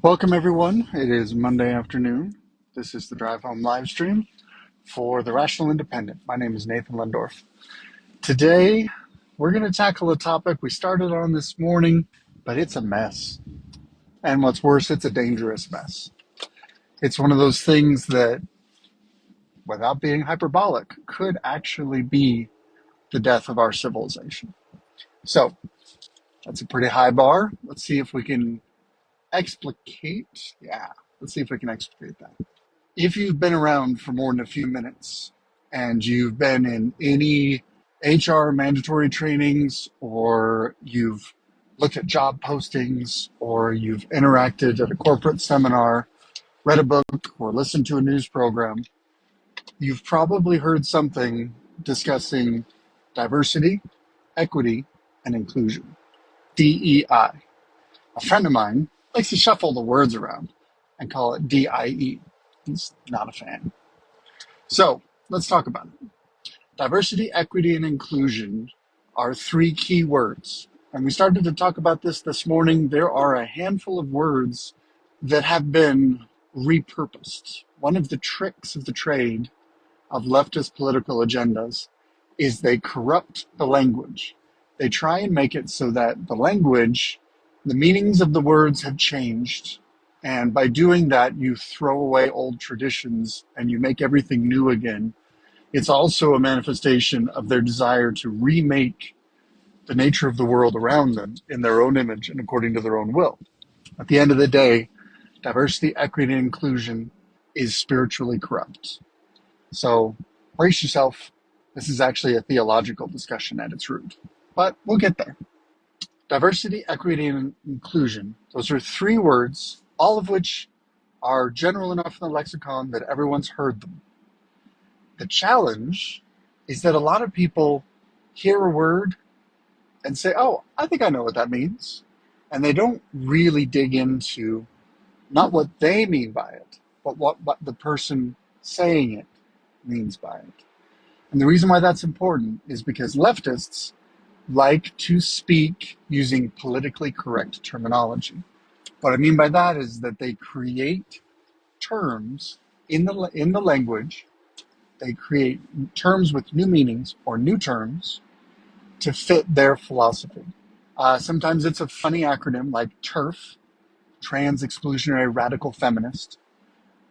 Welcome, everyone. It is Monday afternoon. This is the Drive Home live stream for the Rational Independent. My name is Nathan Lundorf. Today, we're going to tackle a topic we started on this morning, but it's a mess. And what's worse, it's a dangerous mess. It's one of those things that, without being hyperbolic, could actually be the death of our civilization. So, that's a pretty high bar. Let's see if we can explicate. Let's see if we can explicate that. If you've been around for more than a few minutes and you've been in any HR mandatory trainings, or you've looked at job postings, or you've interacted at a corporate seminar, read a book, or listened to a news program, you've probably heard something discussing diversity, equity, and inclusion, DEI. A friend of mine likes to shuffle the words around and call it DIE. He's not a fan. So let's talk about it. Diversity, equity, and inclusion are three key words. And we started to talk about this morning. There are a handful of words that have been repurposed. One of the tricks of the trade of leftist political agendas is they corrupt the language. They try and make it so that the language, the meanings of the words have changed. And by doing that, you throw away old traditions and you make everything new again. It's also a manifestation of their desire to remake the nature of the world around them in their own image and according to their own will. At the end of the day, diversity, equity, and inclusion is spiritually corrupt. So brace yourself. This is actually a theological discussion at its root, but we'll get there. Diversity, equity, and inclusion. Those are three words, all of which are general enough in the lexicon that everyone's heard them. The challenge is that a lot of people hear a word and say, oh, I think I know what that means. And they don't really dig into not what they mean by it, but what the person saying it means by it. And the reason why that's important is because leftists like to speak using politically correct terminology. What I mean by that is that they create terms in the language. They create terms with new meanings or new terms to fit their philosophy. Sometimes it's a funny acronym like TERF, Trans Exclusionary Radical Feminist,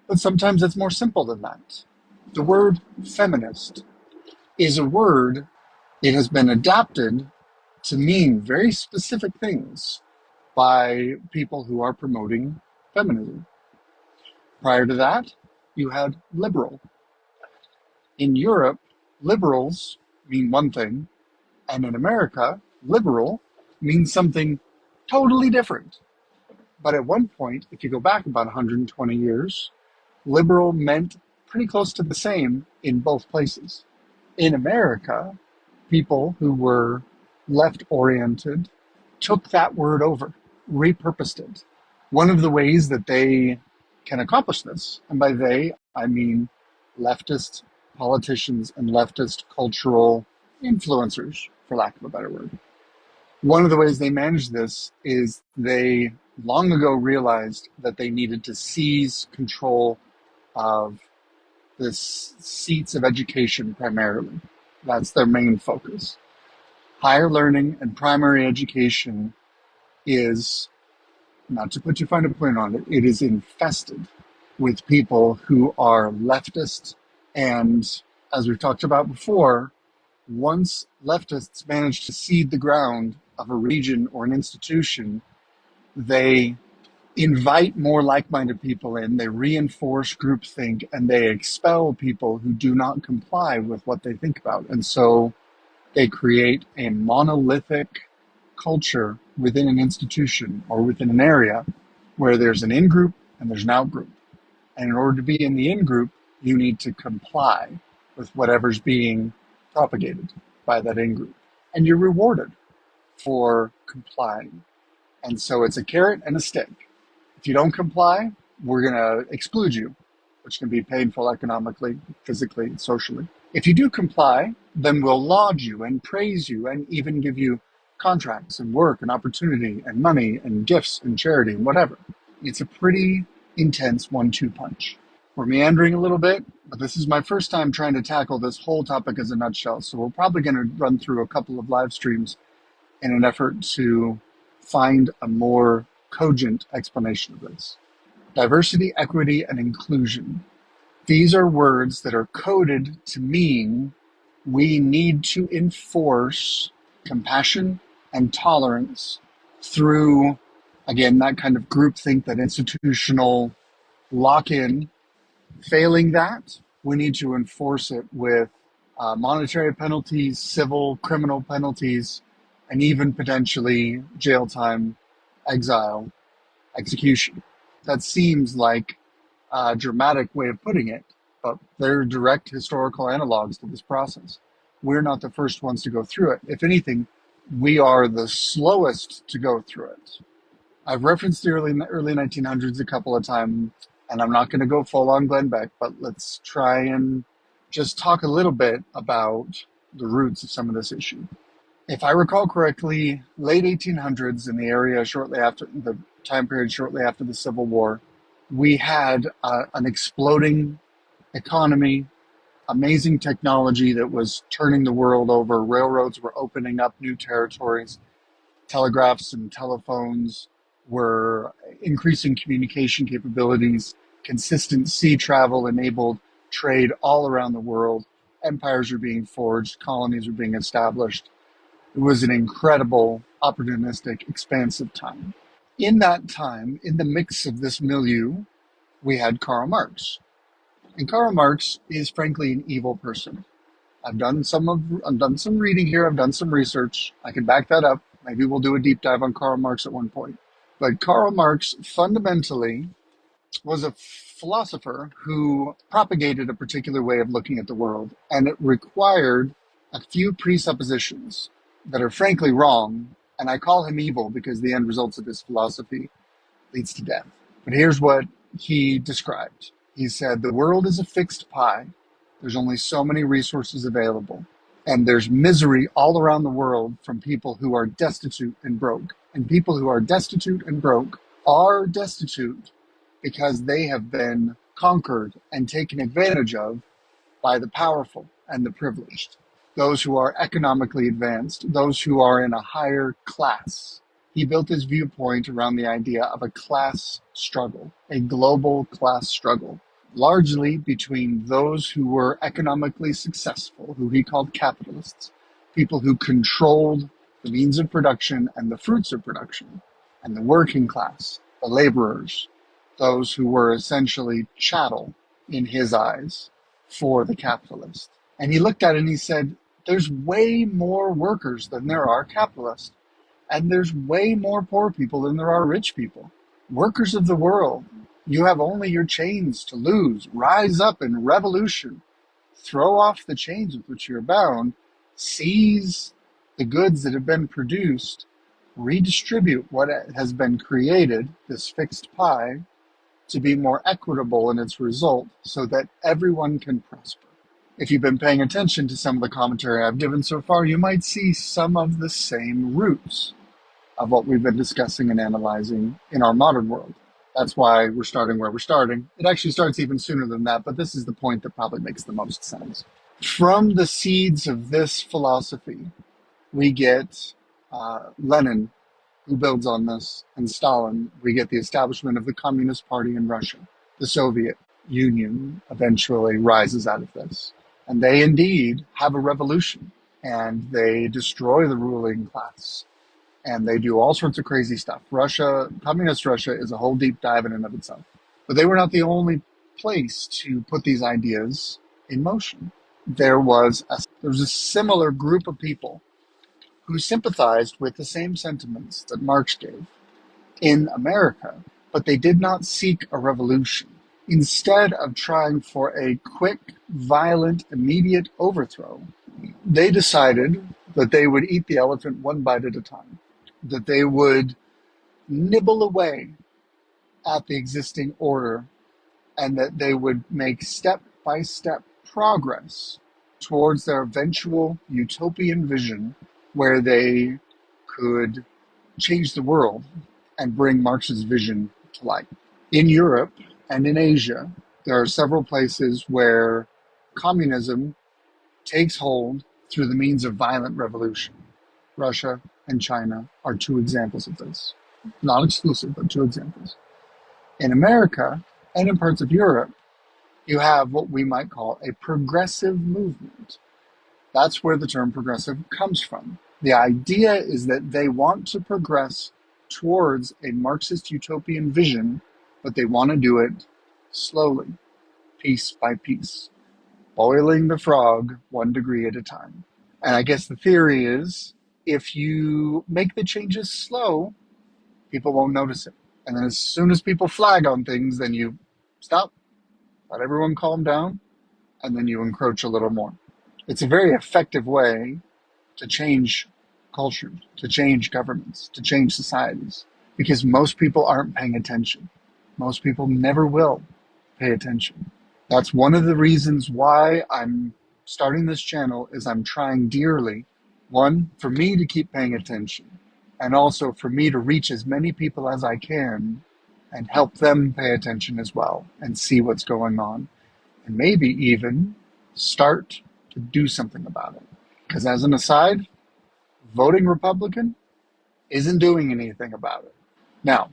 but sometimes it's more simple than that. The word feminist is a word. It has been adapted to mean very specific things by people who are promoting feminism. Prior to that, you had liberal. In Europe, liberals mean one thing, and in America, liberal means something totally different. But at one point, if you go back about 120 years, liberal meant pretty close to the same in both places. In America, people who were left-oriented took that word over, repurposed it. One of the ways that they can accomplish this, and by they, I mean leftist politicians and leftist cultural influencers, for lack of a better word. One of the ways they manage this is they long ago realized that they needed to seize control of the seats of education primarily. That's their main focus. Higher learning and primary education is, not to put too fine a point on it, it is infested with people who are leftist. And as we've talked about before, once leftists manage to seed the ground of a region or an institution, they invite more like-minded people in, they reinforce groupthink, and they expel people who do not comply with what they think about. And so they create a monolithic culture within an institution or within an area where there's an in-group and there's an out-group. And in order to be in the in-group, you need to comply with whatever's being propagated by that in-group. And you're rewarded for complying. And so it's a carrot and a stick. If you don't comply, we're going to exclude you, which can be painful economically, physically, socially. If you do comply, then we'll laud you and praise you and even give you contracts and work and opportunity and money and gifts and charity and whatever. It's a pretty intense 1-2 punch. We're meandering a little bit, but this is my first time trying to tackle this whole topic as a nutshell. So we're probably going to run through a couple of live streams in an effort to find a more cogent explanation of this. Diversity, equity, and inclusion. These are words that are coded to mean we need to enforce compassion and tolerance through, again, that kind of groupthink, that institutional lock-in. Failing that, we need to enforce it with monetary penalties, civil, criminal penalties, and even potentially jail time, exile, execution. That seems like a dramatic way of putting it, but they're direct historical analogs to this process. We're not the first ones to go through it. If anything, we are the slowest to go through it. I've referenced the early 1900s a couple of times, and I'm not going to go full on Glenn Beck, but let's try and just talk a little bit about the roots of some of this issue. If I recall correctly, late 1800s, in the area shortly after the time period shortly after the Civil War, we had an exploding economy, amazing technology that was turning the world over. Railroads were opening up new territories. Telegraphs and telephones were increasing communication capabilities. Consistent sea travel enabled trade all around the world. Empires were being forged. Colonies were being established. It was an incredible, opportunistic, expansive time. In that time, in the mix of this milieu, we had Karl Marx. And Karl Marx is frankly an evil person. I've done some reading here. I've done some research. I can back that up. Maybe we'll do a deep dive on Karl Marx at one point. But Karl Marx fundamentally was a philosopher who propagated a particular way of looking at the world, and it required a few presuppositions that are frankly wrong. And I call him evil because the end results of his philosophy leads to death. But here's what he described. He said, the world is a fixed pie. There's only so many resources available. And there's misery all around the world from people who are destitute and broke. And people who are destitute and broke are destitute because they have been conquered and taken advantage of by the powerful and the privileged. Those who are economically advanced, those who are in a higher class. He built his viewpoint around the idea of a class struggle, a global class struggle, largely between those who were economically successful, who he called capitalists, people who controlled the means of production and the fruits of production, and the working class, the laborers, those who were essentially chattel in his eyes for the capitalist. And he looked at it and he said, there's way more workers than there are capitalists. And there's way more poor people than there are rich people. Workers of the world, you have only your chains to lose. Rise up in revolution. Throw off the chains with which you're bound. Seize the goods that have been produced. Redistribute what has been created, this fixed pie, to be more equitable in its result so that everyone can prosper. If you've been paying attention to some of the commentary I've given so far, you might see some of the same roots of what we've been discussing and analyzing in our modern world. That's why we're starting where we're starting. It actually starts even sooner than that, but this is the point that probably makes the most sense. From the seeds of this philosophy, we get Lenin, who builds on this, and Stalin. We get the establishment of the Communist Party in Russia. The Soviet Union eventually rises out of this. And they indeed have a revolution, and they destroy the ruling class. And they do all sorts of crazy stuff. Communist Russia is a whole deep dive in and of itself. But they were not the only place to put these ideas in motion. There was a similar group of people who sympathized with the same sentiments that Marx gave in America, but they did not seek a revolution. Instead of trying for a quick, violent, immediate overthrow, they decided that they would eat the elephant one bite at a time, that they would nibble away at the existing order, and that they would make step-by-step progress towards their eventual utopian vision where they could change the world and bring Marx's vision to light. In Europe and in Asia, there are several places where communism takes hold through the means of violent revolution. Russia and China are two examples of this. Not exclusive, but two examples. In America and in parts of Europe, you have what we might call a progressive movement. That's where the term progressive comes from. The idea is that they want to progress towards a Marxist utopian vision, but they want to do it slowly, piece by piece, boiling the frog 1 degree at a time. And I guess the theory is if you make the changes slow, people won't notice it. And then as soon as people flag on things, then you stop, let everyone calm down, and then you encroach a little more. It's a very effective way to change culture, to change governments, to change societies, because most people aren't paying attention. Most people never will pay attention. That's one of the reasons why I'm starting this channel is I'm trying dearly, one, for me to keep paying attention, and also for me to reach as many people as I can and help them pay attention as well and see what's going on. And maybe even start to do something about it. Because as an aside, voting Republican isn't doing anything about it. Now,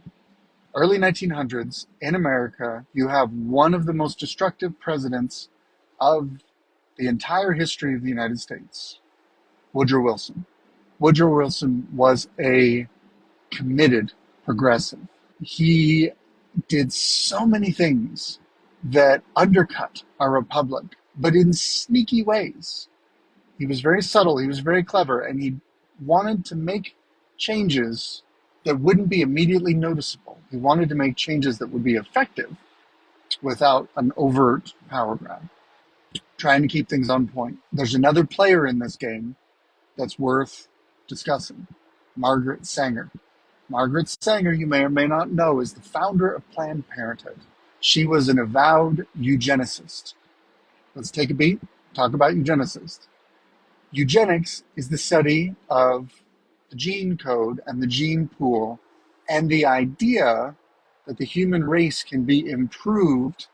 early 1900s in America, you have one of the most destructive presidents of the entire history of the United States, Woodrow Wilson. Woodrow Wilson was a committed progressive. He did so many things that undercut our republic, but in sneaky ways. He was very subtle, he was very clever, and he wanted to make changes that wouldn't be immediately noticeable. He wanted to make changes that would be effective without an overt power grab, trying to keep things on point. There's another player in this game that's worth discussing, Margaret Sanger. Margaret Sanger, you may or may not know, is the founder of Planned Parenthood. She was an avowed eugenicist. Let's take a beat, talk about eugenicists. Eugenics is the study of the gene code and the gene pool and the idea that the human race can be improved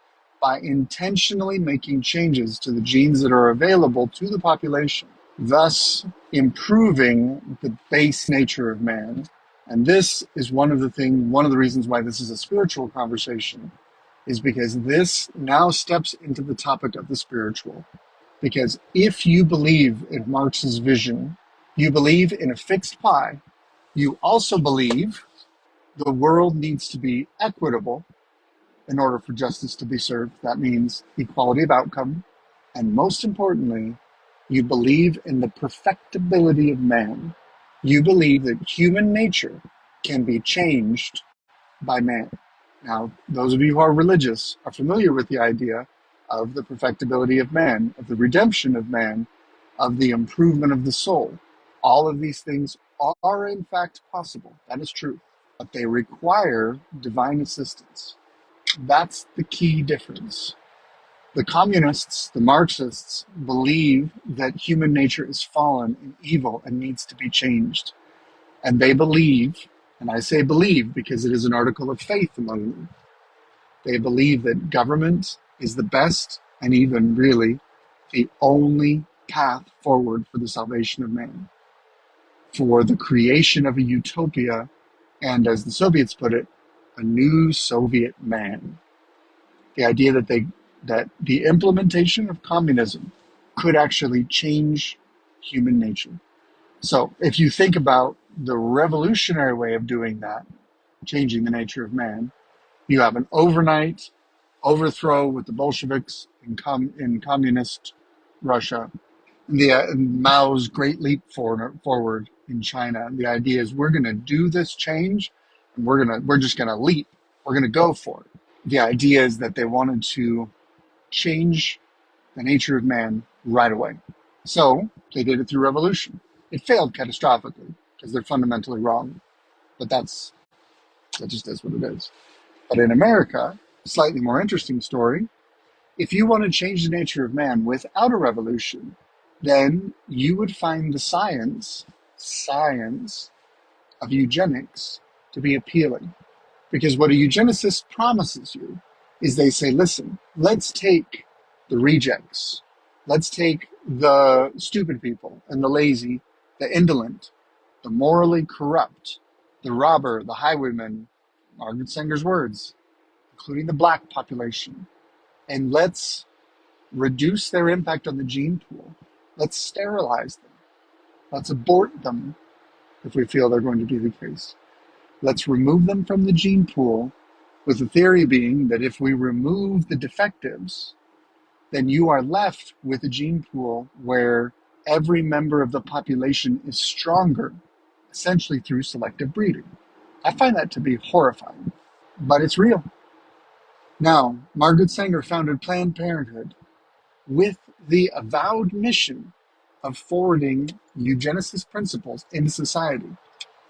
by intentionally making changes to the genes that are available to the population, thus improving the base nature of man. And this is one of the reasons why this is a spiritual conversation, is because this now steps into the topic of the spiritual. Because if you believe in Marx's vision, you believe in a fixed pie, you also believe the world needs to be equitable in order for justice to be served. That means equality of outcome. And most importantly, you believe in the perfectibility of man. You believe that human nature can be changed by man. Now, those of you who are religious are familiar with the idea of the perfectibility of man, of the redemption of man, of the improvement of the soul. All of these things are in fact possible. That is true. But they require divine assistance. That's the key difference. The communists, the Marxists, believe that human nature is fallen and evil and needs to be changed. And they believe, and I say believe because it is an article of faith among them, they believe that government is the best and even really the only path forward for the salvation of man, for the creation of a utopia, and as the Soviets put it, a new Soviet man. The idea that the implementation of communism could actually change human nature. So if you think about the revolutionary way of doing that, changing the nature of man, you have an overnight overthrow with the Bolsheviks in communist Russia, and Mao's great leap forward in China. The idea is we're going to do this change, and we're just going to leap. We're going to go for it. The idea is that they wanted to change the nature of man right away. So they did it through revolution. It failed catastrophically because they're fundamentally wrong. But that just is what it is. But in America, a slightly more interesting story, if you want to change the nature of man without a revolution, then you would find the science of eugenics to be appealing. Because what a eugenicist promises you is they say, listen, let's take the rejects, let's take the stupid people and the lazy, the indolent, the morally corrupt, the robber, the highwayman, Margaret Sanger's words, including the black population, and let's reduce their impact on the gene pool. Let's sterilize them. Let's abort them if we feel they're going to be the case. Let's remove them from the gene pool, with the theory being that if we remove the defectives, then you are left with a gene pool where every member of the population is stronger, essentially through selective breeding. I find that to be horrifying, but it's real. Now, Margaret Sanger founded Planned Parenthood with the avowed mission of forwarding eugenicist principles into society.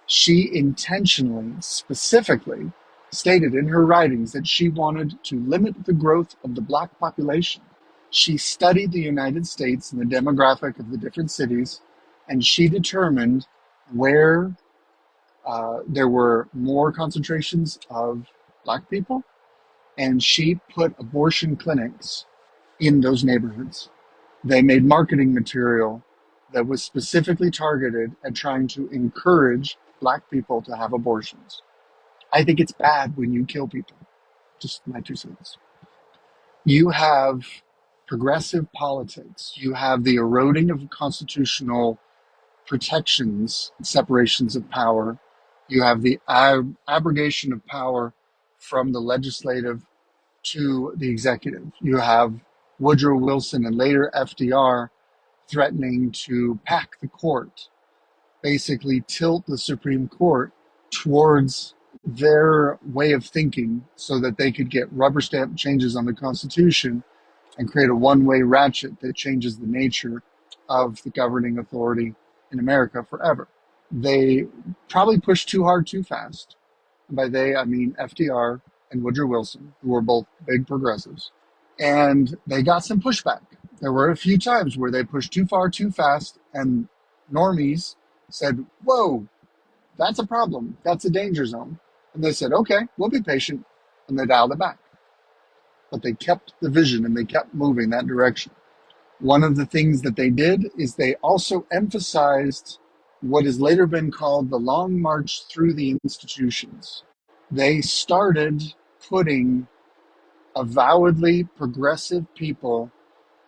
She intentionally, specifically, stated in her writings that she wanted to limit the growth of the black population. She studied the United States and the demographic of the different cities, and she determined where there were more concentrations of black people, and she put abortion clinics in those neighborhoods. They made marketing material that was specifically targeted at trying to encourage black people to have abortions. I think it's bad when you kill people. Just my 2 cents. You have progressive politics. You have the eroding of constitutional protections, separations of power. You have the abrogation of power from the legislative to the executive. You have Woodrow Wilson and later FDR threatening to pack the court, basically tilt the Supreme Court towards their way of thinking so that they could get rubber stamp changes on the Constitution and create a one-way ratchet that changes the nature of the governing authority in America forever. They probably pushed too hard too fast. And by they, I mean FDR and Woodrow Wilson, who were both big progressives. And they got some pushback. There were a few times where they pushed too far too fast, and normies said, whoa, that's a problem. That's a danger zone. And they said, okay, we'll be patient. And they dialed it back. But they kept the vision and they kept moving that direction. One of the things that they did is they also emphasized what has later been called the long march through the institutions. They started putting avowedly progressive people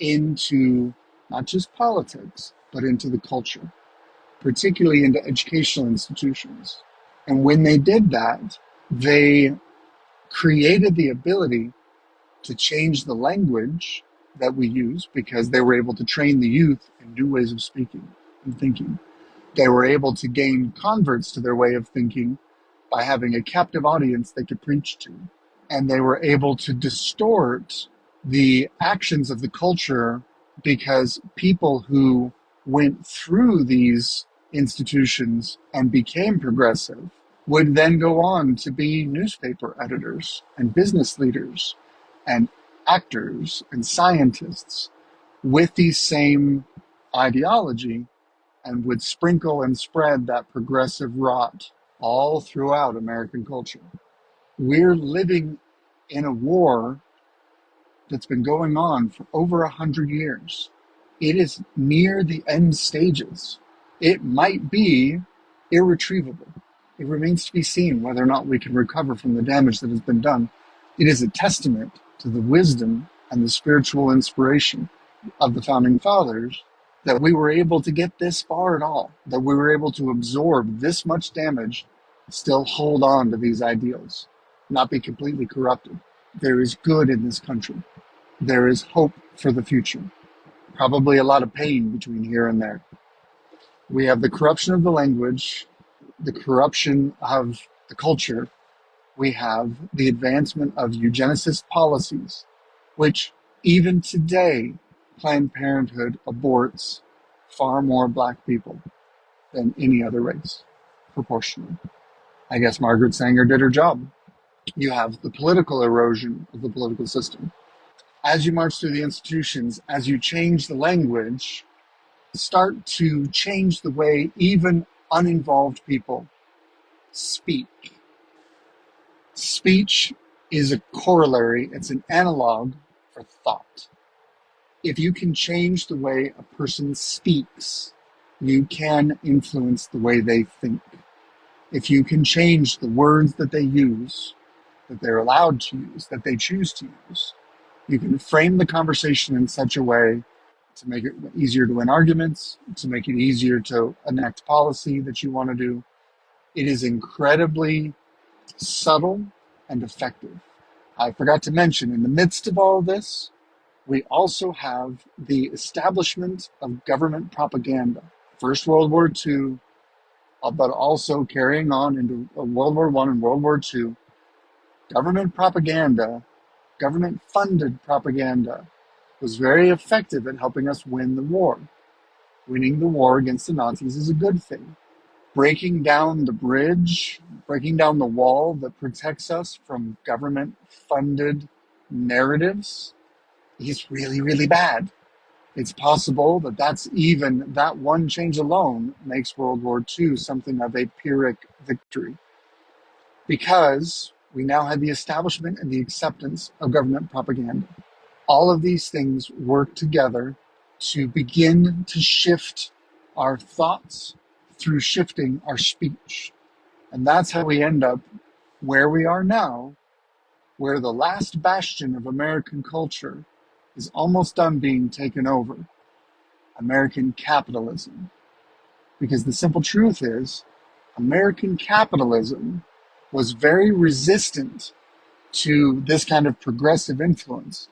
into not just politics, but into the culture, particularly into educational institutions. And when they did that, they created the ability to change the language that we use because they were able to train the youth in new ways of speaking and thinking. They were able to gain converts to their way of thinking by having a captive audience they could preach to. And they were able to distort the actions of the culture because people who went through these institutions and became progressive would then go on to be newspaper editors and business leaders and actors and scientists with the same ideology and would sprinkle and spread that progressive rot all throughout American culture. We're living in a war that's been going on for over 100 years. It is near the end stages. It might be irretrievable. It remains to be seen whether or not we can recover from the damage that has been done. It is a testament to the wisdom and the spiritual inspiration of the founding fathers that we were able to get this far at all, that we were able to absorb this much damage, still hold on to these ideals, not be completely corrupted. There is good in this country. There is hope for the future. Probably a lot of pain between here and there. We have the corruption of the language, the corruption of the culture. We have the advancement of eugenicist policies, which even today, Planned Parenthood aborts far more black people than any other race, proportionally. I guess Margaret Sanger did her job. You have the political erosion of the political system. As you march through the institutions, as you change the language, start to change the way even uninvolved people speak. Speech is a corollary, it's an analog for thought. If you can change the way a person speaks, you can influence the way they think. If you can change the words that they use, that they're allowed to use, that they choose to use, you can frame the conversation in such a way to make it easier to win arguments, to make it easier to enact policy that you want to do. It is incredibly subtle and effective. I forgot to mention, in the midst of all this, we also have the establishment of government propaganda. First World War II, but also carrying on into World War I and World War II. Government propaganda, government-funded propaganda, was very effective at helping us win the war. Winning the war against the Nazis is a good thing. Breaking down the bridge, breaking down the wall that protects us from government-funded narratives is really, really bad. It's possible that that one change alone makes World War II something of a Pyrrhic victory, because we now had the establishment and the acceptance of government propaganda. All of these things work together to begin to shift our thoughts through shifting our speech. And that's how we end up where we are now, where the last bastion of American culture is almost done being taken over. American capitalism. Because the simple truth is, American capitalism was very resistant to this kind of progressive influence,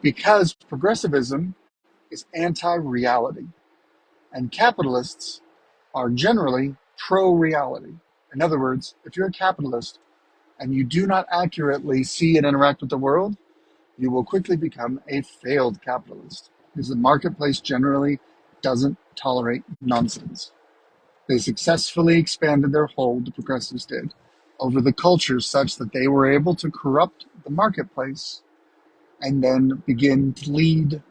because progressivism is anti-reality, and capitalists are generally pro-reality. In other words, if you're a capitalist and you do not accurately see and interact with the world, you will quickly become a failed capitalist, because the marketplace generally doesn't tolerate nonsense. They successfully expanded their hold, the progressives did, over the culture such that they were able to corrupt the marketplace and then begin to lead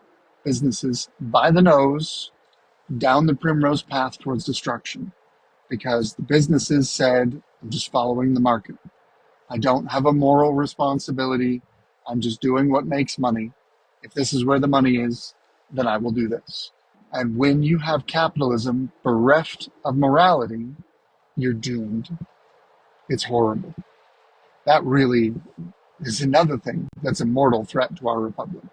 businesses by the nose down the primrose path towards destruction, because the businesses said, I'm just following the market. I don't have a moral responsibility. I'm just doing what makes money. If this is where the money is, then I will do this. And when you have capitalism bereft of morality, you're doomed. It's horrible. That really is another thing that's a mortal threat to our republic.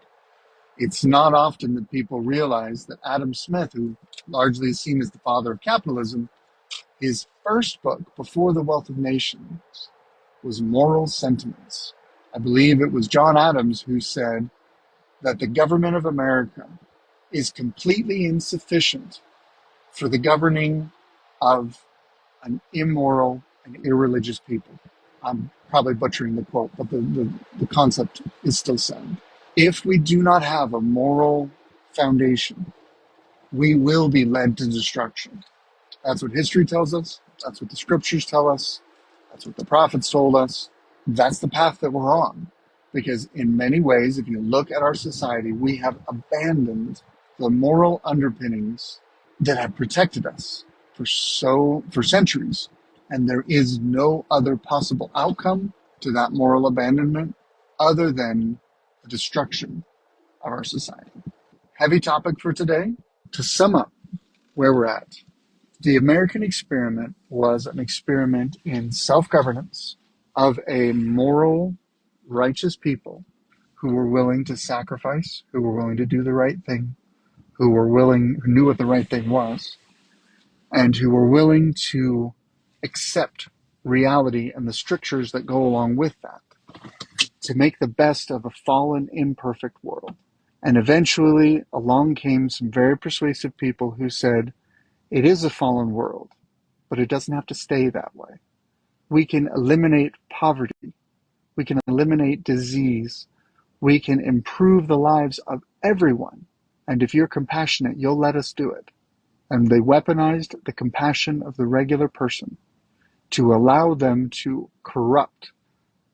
It's not often that people realize that Adam Smith, who largely is seen as the father of capitalism, his first book, Before the Wealth of Nations, was Moral Sentiments. I believe it was John Adams who said that the government of America is completely insufficient for the governing of an immoral and irreligious people. I'm probably butchering the quote, but the concept is still sound. If we do not have a moral foundation, we will be led to destruction. That's what history tells us. That's what the scriptures tell us. That's what the prophets told us. That's the path that we're on. Because in many ways, if you look at our society, we have abandoned the moral underpinnings that have protected us for centuries. And there is no other possible outcome to that moral abandonment other than the destruction of our society. Heavy topic for today. To sum up where we're at, the American experiment was an experiment in self-governance of a moral, righteous people who were willing to sacrifice, who were willing to do the right thing, who knew what the right thing was, and who were willing to accept reality and the strictures that go along with that, to make the best of a fallen, imperfect world. And eventually along came some very persuasive people who said, it is a fallen world, but it doesn't have to stay that way. We can eliminate poverty. We can eliminate disease. We can improve the lives of everyone. And if you're compassionate, you'll let us do it. And they weaponized the compassion of the regular person to allow them to corrupt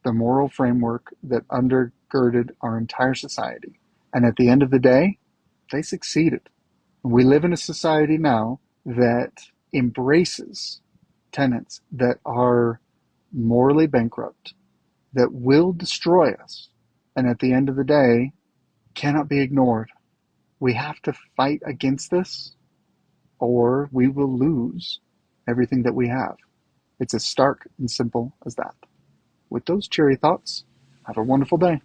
the moral framework that undergirded our entire society. And at the end of the day, they succeeded. We live in a society now that embraces tenets that are morally bankrupt, that will destroy us, and at the end of the day, cannot be ignored. We have to fight against this, or we will lose everything that we have. It's as stark and simple as that. With those cheery thoughts, have a wonderful day.